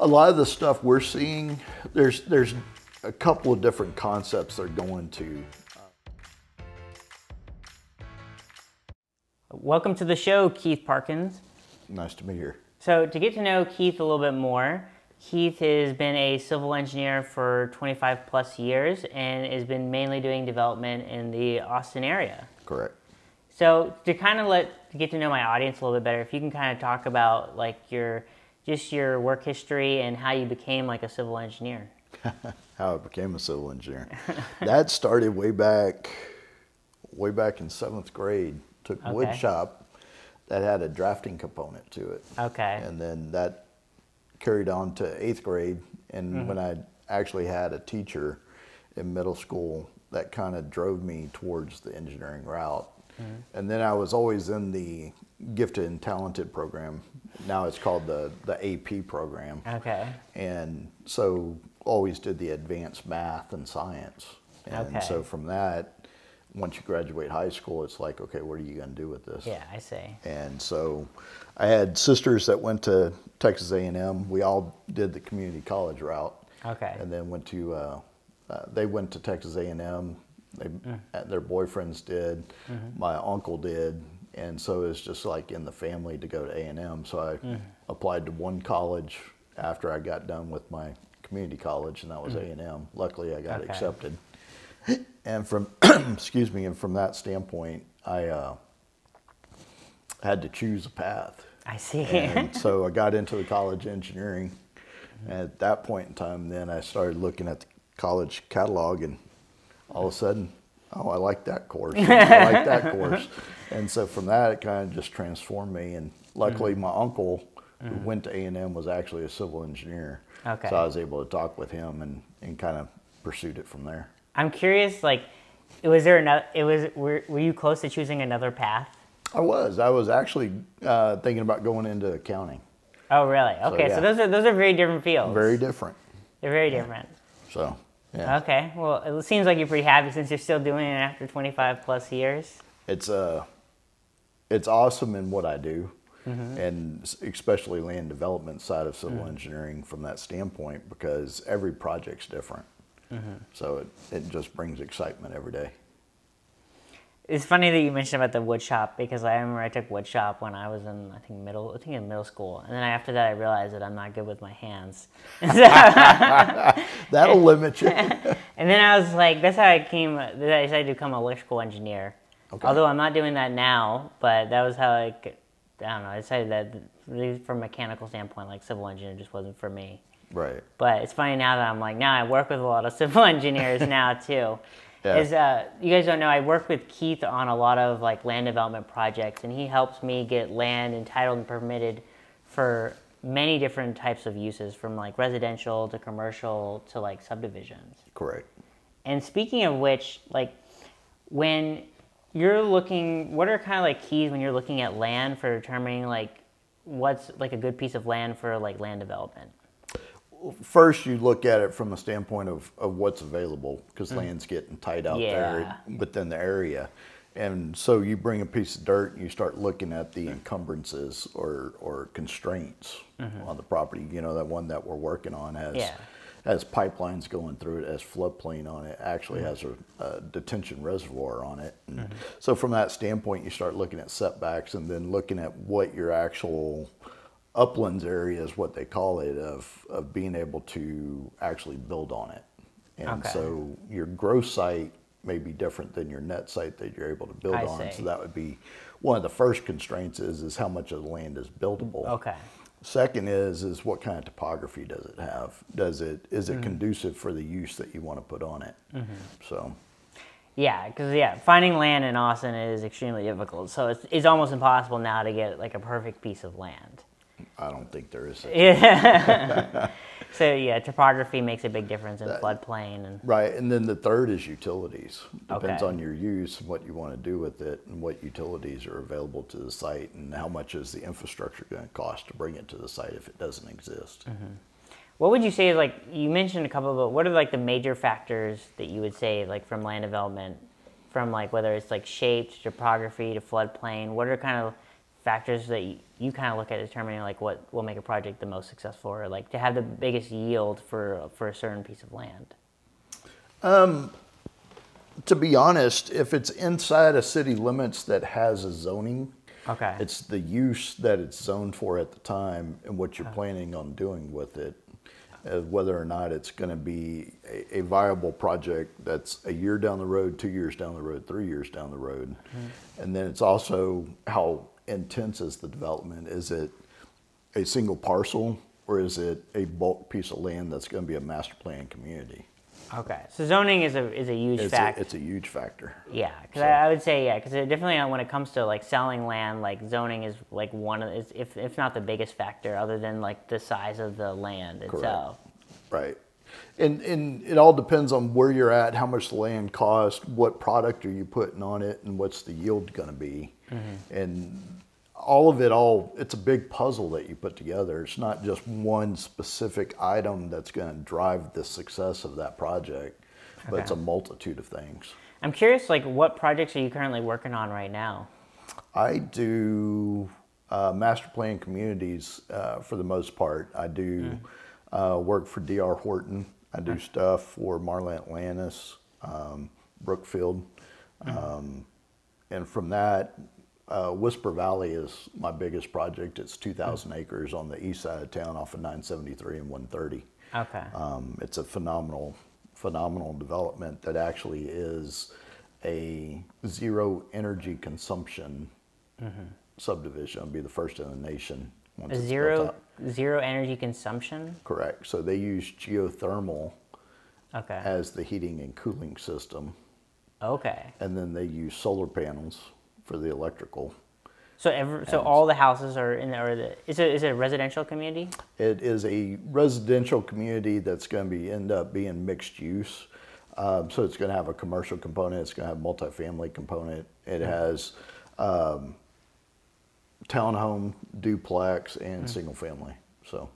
A lot of the stuff we're seeing, there's a couple of different concepts they're going to. Welcome to the show, Keith Parkins. Nice to be here. So to get to know Keith a little bit more, Keith has been a civil engineer for 25 plus years and has been mainly doing development in the Austin area. Correct. So to get to know my audience a little bit better, if you can kind of talk about like your work history and how you became like a civil engineer. How I became a civil engineer. That started way back in 7th grade. Took woodshop that had a drafting component to it. Okay. And then that carried on to 8th grade. And when I actually had a teacher in middle school, that kind of drove me towards the engineering route. And then I was always in the gifted and talented program. Now it's called the AP program. Okay. And so always did the advanced math and science. And so from that, once you graduate high school, it's like, okay, what are you going to do with this? Yeah, I see. And so I had sisters that went to Texas A&M. We all did the community college route. Okay. And then they went to Texas A&M. Their boyfriends did. My uncle did. And so it's just like in the family to go to A&M. So I applied to one college after I got done with my community college, and that was A&M. Luckily, I got accepted. And from excuse me, and from that standpoint, I had to choose a path. I see. And so I got into the college of engineering. And at that point in time, then I started looking at the college catalog, and all of a sudden, oh, I like that course. I like that course. And so from that, it kind of just transformed me. And luckily, my uncle, who went to A&M, was actually a civil engineer. Okay. So I was able to talk with him and kind of pursued it from there. I'm curious, like, were you close to choosing another path? I was actually thinking about going into accounting. Oh, really? Okay, so those are very different fields. Very different. They're very different. So, yeah. Okay, well, it seems like you're pretty happy since you're still doing it after 25 plus years. It's awesome in what I do, and especially land development side of civil engineering from that standpoint, because every project's different. So it just brings excitement every day. It's funny that you mentioned about the wood shop, because I remember I took wood shop when I was in middle school, and then after that I realized that I'm not good with my hands. That'll limit you. And then I was like, that's how I decided to become an electrical engineer. Okay. Although I'm not doing that now, but that was how I decided that from a mechanical standpoint, like civil engineer just wasn't for me. Right. But it's funny now that I'm like, now I work with a lot of civil engineers now too. Yeah. You guys don't know, I work with Keith on a lot of like land development projects, and he helps me get land entitled and permitted for many different types of uses, from like residential to commercial to like subdivisions. Correct. And speaking of which, like when you're looking, what are kind of like keys when you're looking at land for determining like what's like a good piece of land for like land development? First, you look at it from the standpoint of what's available, because land's getting tight out there within the area. And so you bring a piece of dirt and you start looking at the encumbrances or constraints on the property. You know, that one that we're working on has pipelines going through it, has floodplain on it, actually has a detention reservoir on it. And so from that standpoint, you start looking at setbacks, and then looking at what your actual uplands area is, what they call it, of being able to actually build on it. And so your gross site may be different than your net site that you're able to build on. So that would be one of the first constraints is how much of the land is buildable. Okay. Second is what kind of topography does it have? Is it conducive for the use that you want to put on it? So. Yeah, because finding land in Austin is extremely difficult. So it's almost impossible now to get like a perfect piece of land. I don't think there is. So yeah, topography makes a big difference in floodplain. And right, and then the third is utilities. Depends on your use and what you want to do with it, and what utilities are available to the site, and how much is the infrastructure going to cost to bring it to the site if it doesn't exist. What would you say, like you mentioned a couple of, what are like the major factors that you would say like from land development, from like whether it's like shape to topography to floodplain, what are kind of factors that you kind of look at determining like what will make a project the most successful, or like to have the biggest yield for a certain piece of land? To be honest, if it's inside a city limits that has a zoning, okay, it's the use that it's zoned for at the time and what you're planning on doing with it, whether or not it's going to be a viable project that's a year down the road, 2 years down the road, 3 years down the road. And then it's also how intense is the development. Is it a single parcel, or is it a bulk piece of land that's going to be a master plan community? Okay, so zoning is a huge factor. It's a huge factor. Yeah, because I would say, because definitely when it comes to like selling land, like zoning is like one of, if not the biggest factor, other than like the size of the land itself. Right, and it all depends on where you're at, how much the land costs, what product are you putting on it, and what's the yield going to be, and all of it it's a big puzzle that you put together. It's not just one specific item that's going to drive the success of that project, but it's a multitude of things. I'm curious, like, what projects are you currently working on right now? I do master plan communities for the most part. I do work for D.R. Horton. I do stuff for Marla Atlantis, Brookfield, and from that, Whisper Valley is my biggest project. It's 2,000 acres on the east side of town off of 973 and 130. Okay. It's a phenomenal development that actually is a zero energy consumption subdivision. It'll be the first in the nation. Zero energy consumption? Correct. So they use geothermal okay. as the heating and cooling system. Okay. And then they use solar panels for the electrical. So all the houses are in there. Is it a residential community? It is a residential community that's going to end up being mixed use. So it's going to have a commercial component. It's going to have a multifamily component. It has townhome, duplex, and single family. So.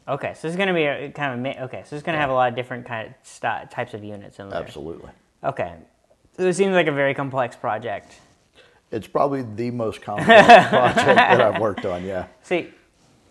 Okay, so it's going to be a kind of so it's going to have a lot of different types of units in there. Absolutely. Okay, so it seems like a very complex project. It's probably the most complex project that I've worked on. Yeah. So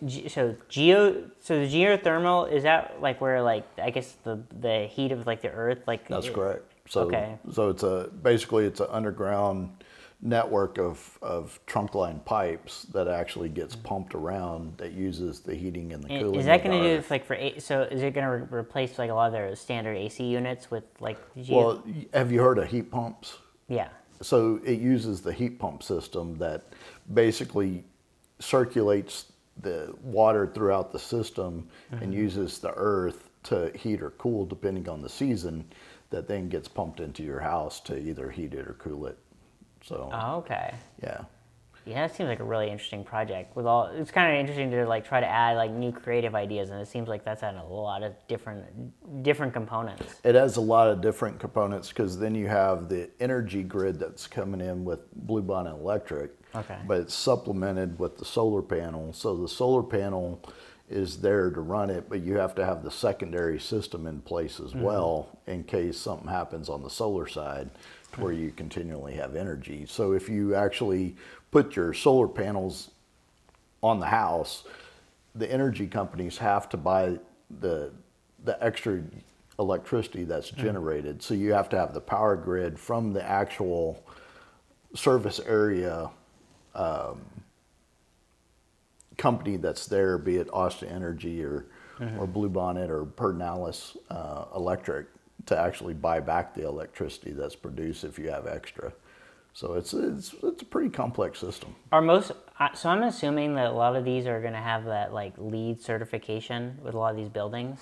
the geothermal, is that like where, like, I guess the heat of like the earth, like? That's correct. So okay. So it's basically an underground network of trunk line pipes that actually gets pumped around that uses the heating and the cooling. Is that going to do with like so is it going to replace like a lot of their standard AC units with like? Well, have you heard of heat pumps? Yeah. So it uses the heat pump system that basically circulates the water throughout the system and uses the earth to heat or cool depending on the season, that then gets pumped into your house to either heat it or cool it. So. Oh, okay. Yeah. Yeah, it seems like a really interesting project. It's kind of interesting to like try to add like new creative ideas, and it seems like that's had a lot of different components. It has a lot of different components because then you have the energy grid that's coming in with Blue Bonnet Electric. Okay. But it's supplemented with the solar panel. So the solar panel is there to run it, but you have to have the secondary system in place as well in case something happens on the solar side, to where you continually have energy. So if you actually put your solar panels on the house, the energy companies have to buy the extra electricity that's generated. So you have to have the power grid from the actual service area company that's there, be it Austin Energy or Blue Bonnet or Pernalis Electric, to actually buy back the electricity that's produced if you have extra. So it's a pretty complex system. So I'm assuming that a lot of these are going to have that like LEED certification with a lot of these buildings.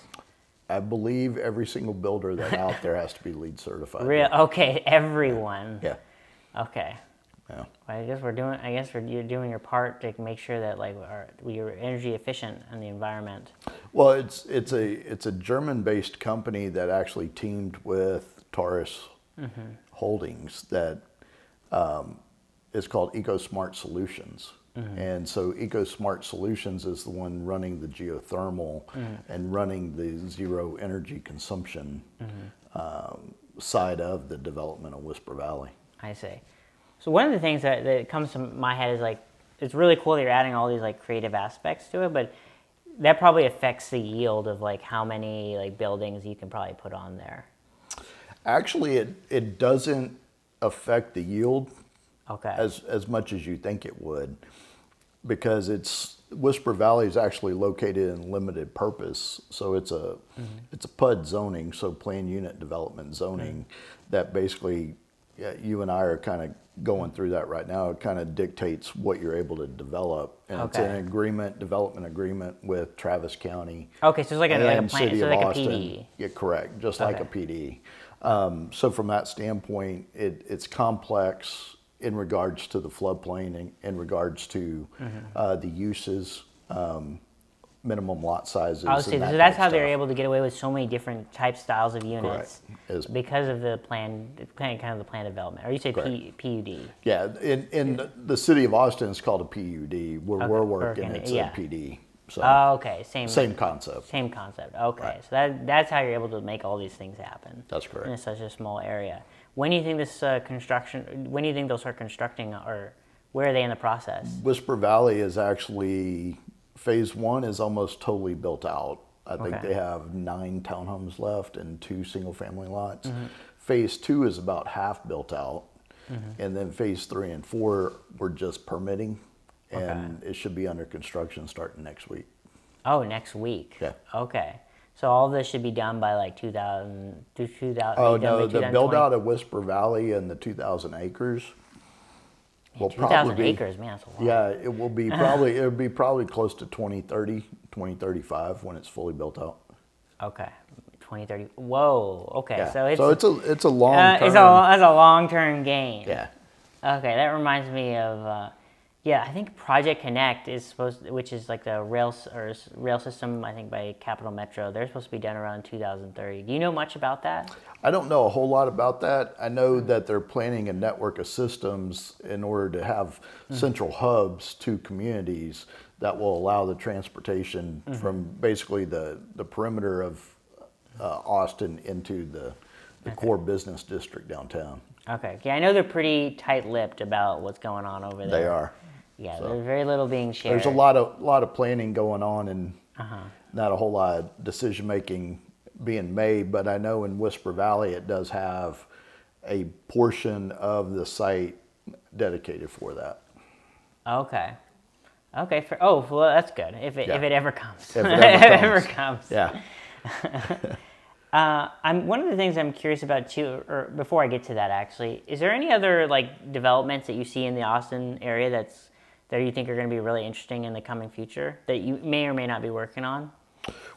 I believe every single builder that's out there has to be LEED certified. Okay, everyone. Yeah. Okay. Yeah. Well, you're doing your part to make sure that like we're energy efficient in the environment. Well, it's a German-based company that actually teamed with Taurus Holdings that is called EcoSmart Solutions. And so EcoSmart Solutions is the one running the geothermal and running the zero energy consumption side of the development of Whisper Valley. I see. So one of the things that comes to my head is like, it's really cool that you're adding all these like creative aspects to it, but that probably affects the yield of like how many like buildings you can probably put on there. Actually, it doesn't affect the yield as much as you think it would, because Whisper Valley is actually located in limited purpose, so it's a PUD zoning, so planned unit development zoning, that basically you and I are kind of going through that right now. It kind of dictates what you're able to develop, and it's an development agreement with Travis County. Okay, so it's like a plan, City so of like Austin. a PD. Yeah, correct, just like a PD. So from that standpoint, it's complex in regards to the floodplain, in regards to the uses, minimum lot sizes. Oh, so that's how they're able to get away with so many different styles of units, because of the plan development. Or you say PUD? Yeah, in the city of Austin, it's called a PUD. Where we're working, it's a PD. So okay, same concept. Same concept. Okay, so that's how you're able to make all these things happen. That's correct. In such a small area. When do you think this when do you think they'll start constructing, or where are they in the process? Whisper Valley is actually, phase 1 is almost totally built out. I think they have 9 townhomes left and 2 single family lots. Phase 2 is about half built out. And then phase 3 and 4, we're just permitting. And it should be under construction starting next week. Oh, next week? Yeah. Okay. So all this should be done by like 2000. Oh no, the build out of Whisper Valley and the 2,000 acres will 2,000 acres, man, that's a lot. Yeah, it will be probably, it'll be probably close to 2030, 2035 when it's fully built out. Okay. 2030. Whoa. Okay. Yeah. So it's a long term. It's a long term game. Yeah. Okay, that reminds me of I think Project Connect is which is like the rail system, I think by Capital Metro. They're supposed to be done around 2030. Do you know much about that? I don't know a whole lot about that. I know that they're planning a network of systems in order to have central hubs to communities that will allow the transportation from basically the perimeter of Austin into the core business district downtown. Okay. Yeah, I know they're pretty tight-lipped about what's going on over there. They are. Yeah, so there's very little being shared. There's a lot of planning going on, and not a whole lot of decision making being made. But I know in Whisper Valley it does have a portion of the site dedicated for that. Okay. Okay. Well, that's good. If it ever comes. If it ever comes. Yeah. One of the things I'm curious about too, or before I get to that actually, is there any other like developments that you see in the Austin area that you think are going to be really interesting in the coming future that you may or may not be working on?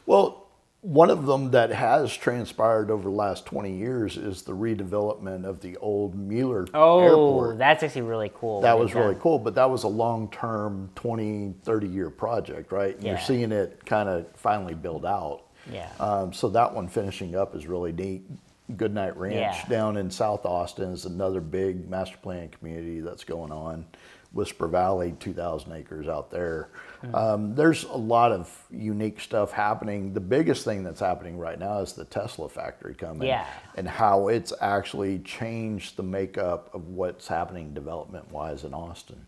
Well, one of them that has transpired over the last 20 years is the redevelopment of the old Mueller Airport. Oh, that's actually really cool. That was really cool, but that was a long-term 20, 30-year project, right? And you're seeing it kind of finally build out. Yeah. So that one finishing up is really neat. Goodnight Ranch down in South Austin is another big master plan community that's going on. Whisper Valley, 2,000 acres out there. There's a lot of unique stuff happening. The biggest thing that's happening right now is the Tesla factory coming, and how it's actually changed the makeup of what's happening development-wise in Austin.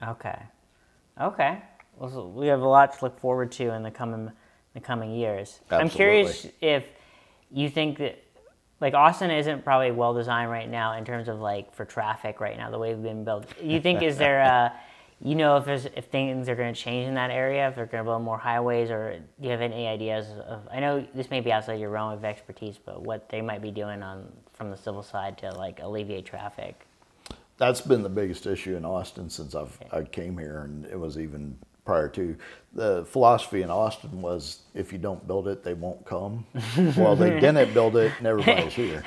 Okay. Well, so we have a lot to look forward to in the coming years. Absolutely. I'm curious if you think that like Austin isn't probably well designed right now in terms of like for traffic right now, the way we've been built. You think is there if things are going to change in that area, if they're going to build more highways, or do you have any ideas of, I know this may be outside your realm of expertise, but what they might be doing from the civil side to like alleviate traffic? That's been the biggest issue in Austin since I came here, and it was even prior to. The philosophy in Austin was if you don't build it, they won't come. Well, they didn't build it, and everybody's here.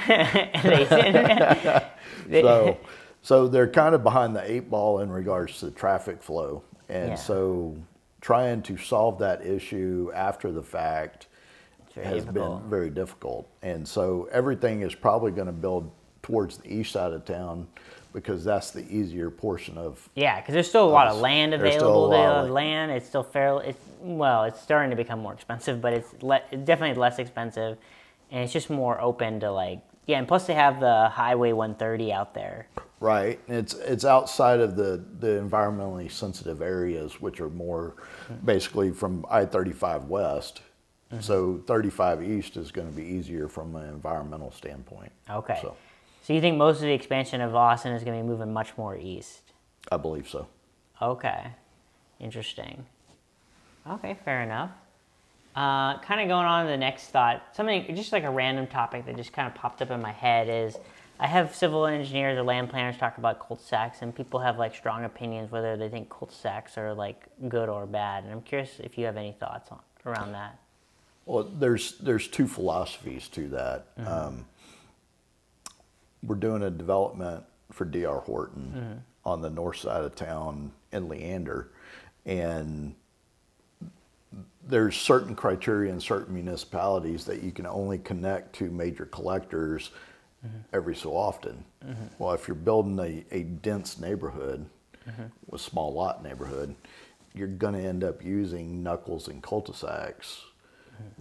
So they're kind of behind the 8 ball in regards to traffic flow. And so trying to solve that issue after the fact has been very difficult. And so everything is probably going to build towards the east side of town, because that's the easier portion of. Yeah, because there's still a lot of land available. Land, it's still fairly. It's starting to become more expensive, but it's definitely less expensive, and it's just more open to like. Yeah, and plus they have the Highway 130 out there. Right. It's outside of the environmentally sensitive areas, which are more basically from I-35 west. So 35 east is going to be easier from an environmental standpoint. Okay. So you think most of the expansion of Austin is going to be moving much more east? I believe so. Okay. Interesting. Okay, fair enough. Kind of going on to the next thought, something just like a random topic that just kind of popped up in my head is I have civil engineers or land planners talk about cul-de-sacs, and people have like strong opinions whether they think cul-de-sacs are like good or bad. And I'm curious if you have any thoughts around that. Well, there's two philosophies to that. We're doing a development for D.R. Horton on the north side of town in Leander, and there's certain criteria in certain municipalities that you can only connect to major collectors every so often. Well, if you're building a dense neighborhood, a small lot neighborhood, you're going to end up using knuckles and cul-de-sacs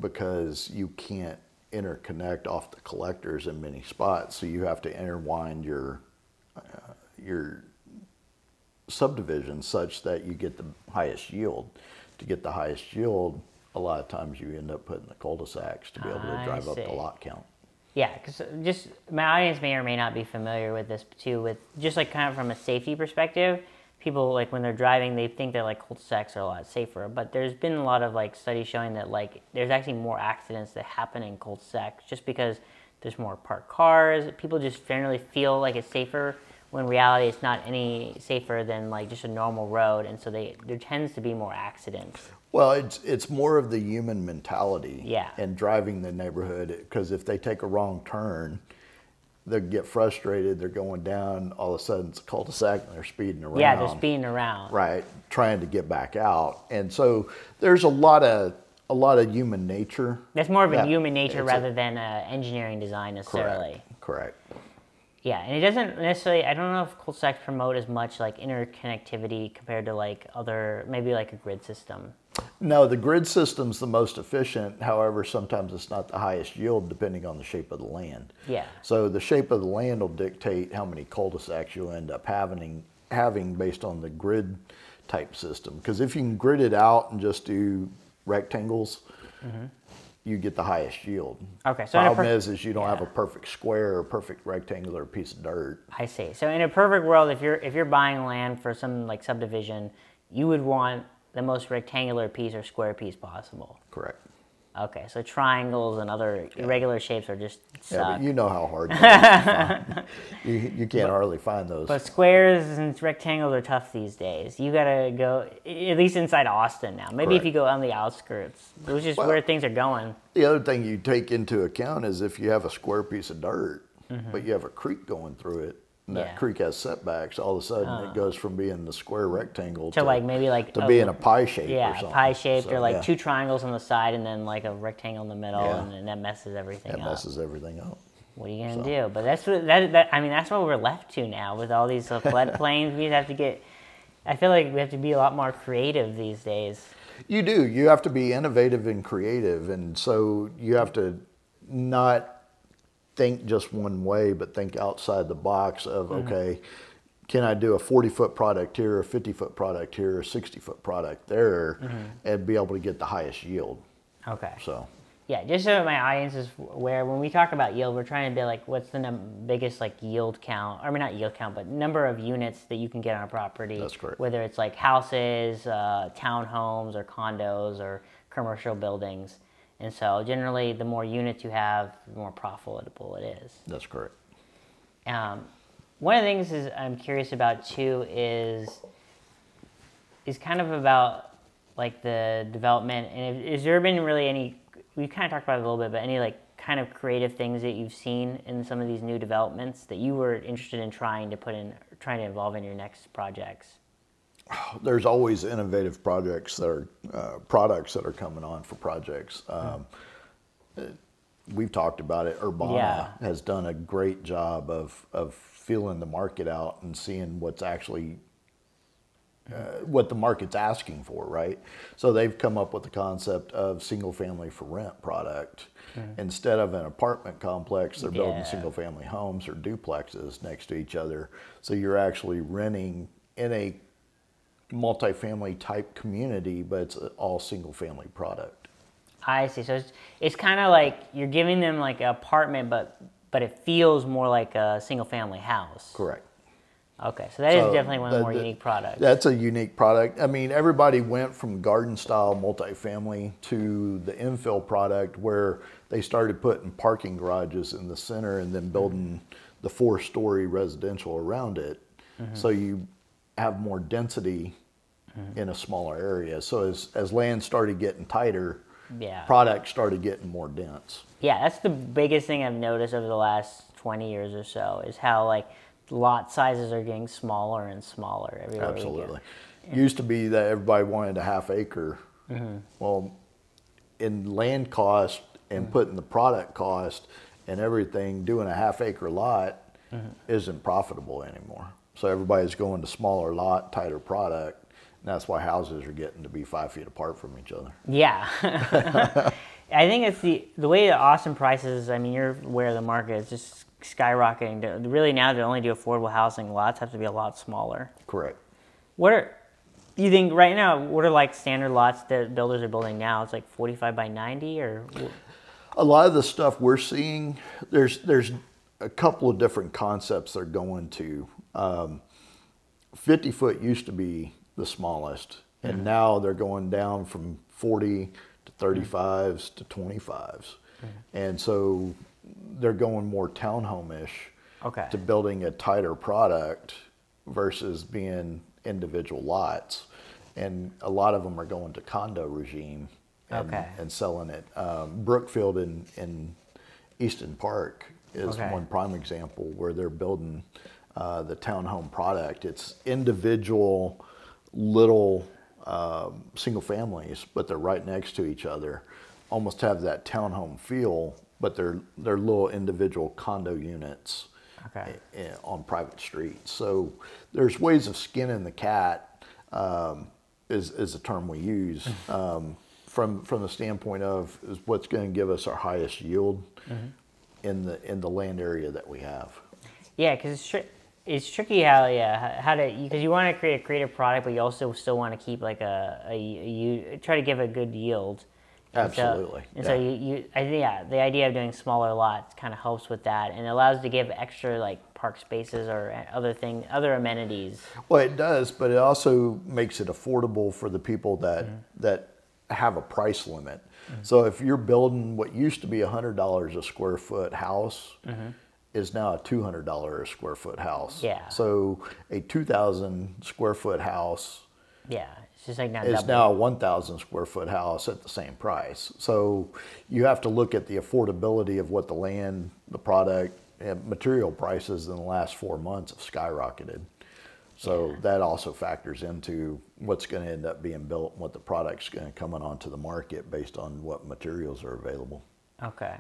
because you can't interconnect off the collectors in many spots. So you have to intertwine your subdivision such that you get the highest yield. To get the highest yield, a lot of times you end up putting the cul-de-sacs to be able to drive up the lot count. Yeah, because just my audience may or may not be familiar with this too, with just like kind of from a safety perspective, people like when they're driving, they think that like cul-de-sacs are a lot safer, but there's been a lot of like studies showing that like there's actually more accidents that happen in cul-de-sacs just because there's more parked cars. People just generally feel like it's safer when in reality it's not any safer than like just a normal road, and so there tends to be more accidents. Well, it's more of the human mentality yeah. and driving the neighborhood, because if they take a wrong turn, they get frustrated, they're going down, all of a sudden it's a cul-de-sac and they're speeding around. Yeah, they're speeding around. Right, trying to get back out. And so there's a lot of human nature. That's more of a human nature rather than engineering design necessarily. Correct. Yeah, and it doesn't necessarily, I don't know if cul-de-sacs promote as much like interconnectivity compared to like other, maybe like a grid system. No, the grid system's the most efficient. However, sometimes it's not the highest yield depending on the shape of the land. Yeah. So the shape of the land will dictate how many cul-de-sacs you'll end up having based on the grid type system. Because if you can grid it out and just do rectangles, you get the highest yield. Okay. So problem is you don't have a perfect square or perfect rectangular piece of dirt. I see. So in a perfect world, if you're buying land for some like subdivision, you would want the most rectangular piece or square piece possible. Correct. Okay, so triangles and other irregular shapes are just suck. Yeah, but you know how hard that is to find. You can't hardly find those. But squares and rectangles are tough these days. You gotta go, at least inside Austin now. Maybe if you go on the outskirts, which is where things are going. The other thing you take into account is if you have a square piece of dirt, but you have a creek going through it, and that creek has setbacks, all of a sudden it goes from being the square rectangle to like maybe like to being a pie shape or something. Yeah, pie shaped, or like two triangles on the side and then like a rectangle in the middle, and then that messes everything up. That messes everything up. What are you gonna do? But that's what that's what we're left to now with all these floodplains. We have to get. I feel like we have to be a lot more creative these days. You do. You have to be innovative and creative, and so you have to not think just one way, but think outside the box of, okay, can I do a 40-foot product here, a 50-foot product here, a 60-foot product there, and be able to get the highest yield. Okay. So. Yeah, just so my audience is aware, when we talk about yield, we're trying to be like, what's the biggest like yield count, I mean not yield count, but number of units that you can get on a property. That's correct. Whether it's like houses, townhomes, or condos, or commercial buildings. And so generally, the more units you have, the more profitable it is. That's correct. One of the things I'm curious about too is kind of about like the development. And has there been really any? We kind of talked about it a little bit, but any like kind of creative things that you've seen in some of these new developments that you were interested in trying to involve in your next projects? There's always innovative projects that are products that are coming on for projects. We've talked about it. Urbana has done a great job of feeling the market out and seeing what's actually what the market's asking for, right? So they've come up with the concept of single family for rent product. Instead of an apartment complex, they're building single family homes or duplexes next to each other. So you're actually renting in a multifamily type community, but it's all single family product. I see. So it's kind of like you're giving them like an apartment, but it feels more like a single family house. Correct. Okay, so that is definitely one of the more unique products. That's a unique product. I mean, everybody went from garden style multifamily to the infill product where they started putting parking garages in the center and then building the 4-story residential around it. So you have more density in a smaller area. So as land started getting tighter, product started getting more dense. Yeah, that's the biggest thing I've noticed over the last 20 years or so is how like lot sizes are getting smaller and smaller everywhere. Absolutely. Used to be that everybody wanted a half acre. Well, in land cost and putting the product cost and everything, doing a half acre lot isn't profitable anymore. So everybody's going to smaller lot, tighter product. And that's why houses are getting to be 5 feet apart from each other. Yeah. I think it's the way the Austin prices, I mean, you're aware of the market, it's just skyrocketing. Really now to only do affordable housing, lots have to be a lot smaller. Correct. What are, you think right now, what are like standard lots that builders are building now? It's like 45 by 90 or? A lot of the stuff we're seeing, there's a couple of different concepts they're going to. 50 foot used to be the smallest, and now they're going down from 40 to 35s to 25s. And so they're going more townhome-ish to building a tighter product versus being individual lots. And a lot of them are going to condo regime and selling it. Brookfield in Easton Park is one prime example where they're building the townhome product. It's individual little single families, but they're right next to each other, almost have that townhome feel, but they're little individual condo units on private streets. So there's ways of skinning the cat, is a term we use, from the standpoint of is what's going to give us our highest yield in the land area that we have. Yeah, because it's tricky how to, because you want to create a creative product, but you also still want to keep like you try to give a good yield. Absolutely. So I think the idea of doing smaller lots kind of helps with that, and it allows to give extra like park spaces or other amenities. Well, it does, but it also makes it affordable for the people that have a price limit. So if you're building what used to be $100 a square foot house, is now a $200 a square foot house. Yeah. So a 2,000 square foot house. It's just like is now a 1,000 square foot house at the same price. So you have to look at the affordability of what the land, the product, and material prices in the last 4 months have skyrocketed. So that also factors into what's going to end up being built and what the product's going to come onto the market based on what materials are available. Okay.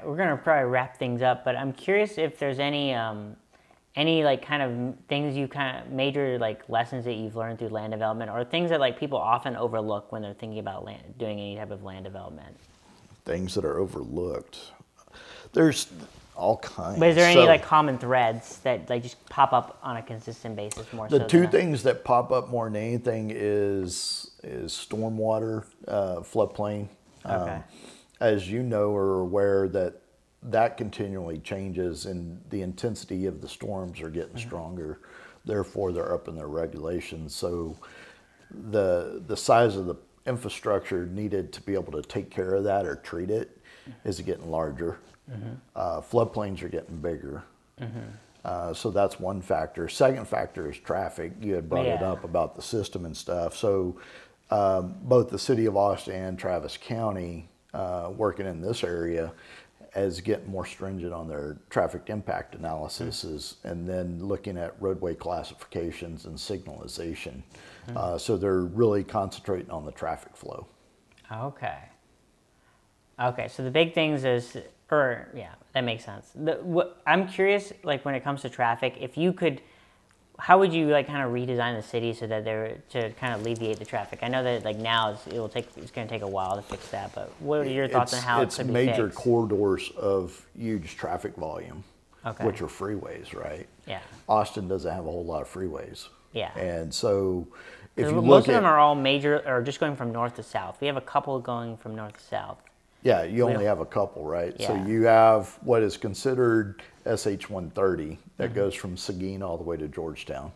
We're going to probably wrap things up, but I'm curious if there's any like kind of things you kind of major like lessons that you've learned through land development, or things that like people often overlook when they're thinking about doing any type of land development. Things that are overlooked. There's all kinds. But is there any like common threads that like just pop up on a consistent basis more? The two things that pop up more than anything is stormwater, floodplain. As you know or are aware that continually changes and the intensity of the storms are getting stronger. Therefore, they're upping their regulations. So the size of the infrastructure needed to be able to take care of that or treat it is getting larger. Floodplains are getting bigger. So that's one factor. Second factor is traffic. You had brought it up about the system and stuff. So both the city of Austin and Travis County working in this area as getting more stringent on their traffic impact analysis and then looking at roadway classifications and signalization. So they're really concentrating on the traffic flow. Okay, so the big things is, that makes sense. I'm curious, like when it comes to traffic, if you could, how would you like kind of redesign the city so that to kind of alleviate the traffic? I know that like now it's going to take a while to fix that, but what are your thoughts on how it could be fixed? It's major corridors of huge traffic volume, okay, which are freeways, right? Yeah. Austin doesn't have a whole lot of freeways. Yeah. And so if you most of them are all major or just going from north to south. We have a couple going from north to south. Yeah, you only have a couple, right? Yeah. So you have what is considered SH 130 that goes from Seguin all the way to Georgetown.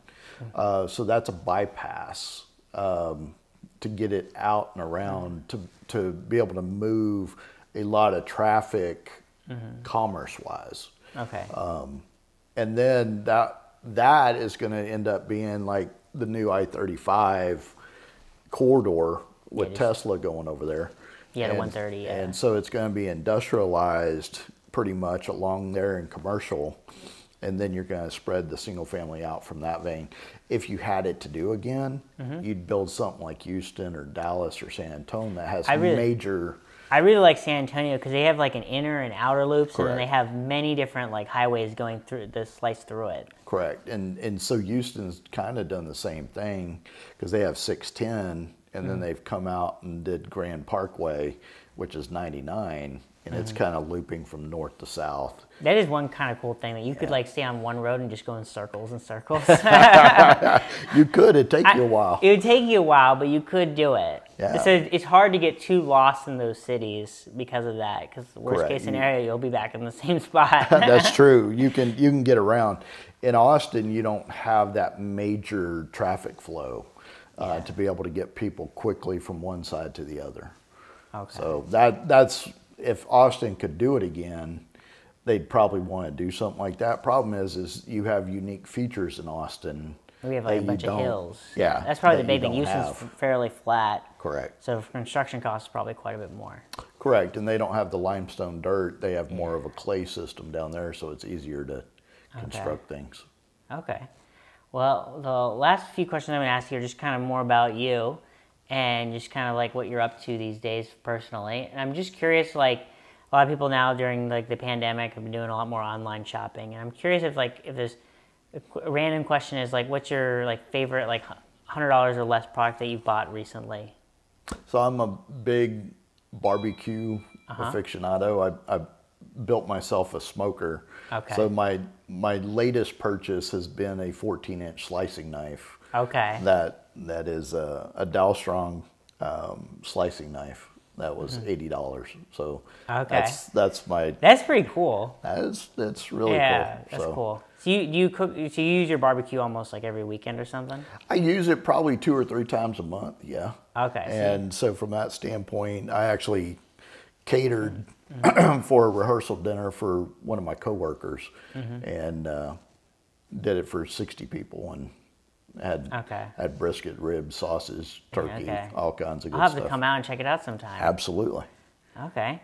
So that's a bypass to get it out and around to be able to move a lot of traffic commerce-wise. Okay. And then that is going to end up being like the new I-35 corridor with Tesla going over there. Yeah, the 130, yeah. And so it's going to be industrialized pretty much along there in commercial, and then you're going to spread the single family out from that vein. If you had it to do again, you'd build something like Houston or Dallas or San Antonio that has major... I really like San Antonio because they have like an inner and outer loops, Correct. and then they have many different like highways going through slice through it. Correct. And so Houston's kind of done the same thing because they have 610, and then they've come out and did Grand Parkway, which is 99, and it's kind of looping from north to south. That is one kind of cool thing that you could like stay on one road and just go in circles and circles. You could. It'd take you a while. It would take you a while, but you could do it. Yeah. So it's hard to get too lost in those cities because of that. Because worst case scenario, you'll be back in the same spot. That's true. You can get around. In Austin, you don't have that major traffic flow to be able to get people quickly from one side to the other. Okay. So that's if Austin could do it again, they'd probably want to do something like that. Problem is you have unique features in Austin. We have like a bunch of hills. Yeah. That's probably the big thing. Houston's fairly flat. Correct. So construction costs probably quite a bit more. Correct. And they don't have the limestone dirt. They have more of a clay system down there, so it's easier to construct things. Okay. Well, the last few questions I'm going to ask you are just kind of more about you and just kind of like what you're up to these days personally. And I'm just curious, like a lot of people now during like the pandemic have been doing a lot more online shopping. And I'm curious if there's a random question is like, what's your like favorite like $100 or less product that you've bought recently? So I'm a big barbecue aficionado. I built myself a smoker. Okay. So my latest purchase has been a 14-inch slicing knife. Okay. That is a Dowstrong slicing knife. That was $80. So that's pretty cool. That's really cool. Yeah, that's cool. So you cook? So you use your barbecue almost like every weekend or something? I use it probably 2 or 3 times a month. Yeah. Okay. And so from that standpoint, I actually catered for a rehearsal dinner for one of my coworkers, and did it for 60 people and had brisket, ribs, sausage, turkey, all kinds of good stuff. I'll have to come out and check it out sometime. Absolutely. Okay.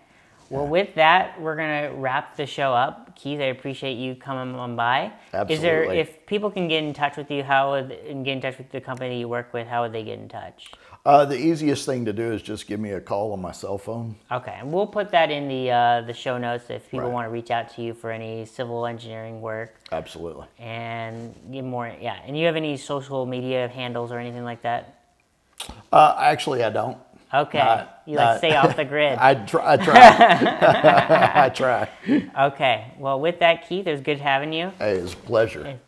Well, with that, we're going to wrap the show up. Keith, I appreciate you coming on by. Absolutely. If people can get in touch with you, and get in touch with the company you work with, how would they get in touch? The easiest thing to do is just give me a call on my cell phone. Okay, and we'll put that in the show notes if people want to reach out to you for any civil engineering work. Absolutely. And get more, And you have any social media handles or anything like that? Actually, I don't. Okay, stay off the grid. I try. I try. Okay, well, with that, Keith, it was good having you. Hey, it was a pleasure.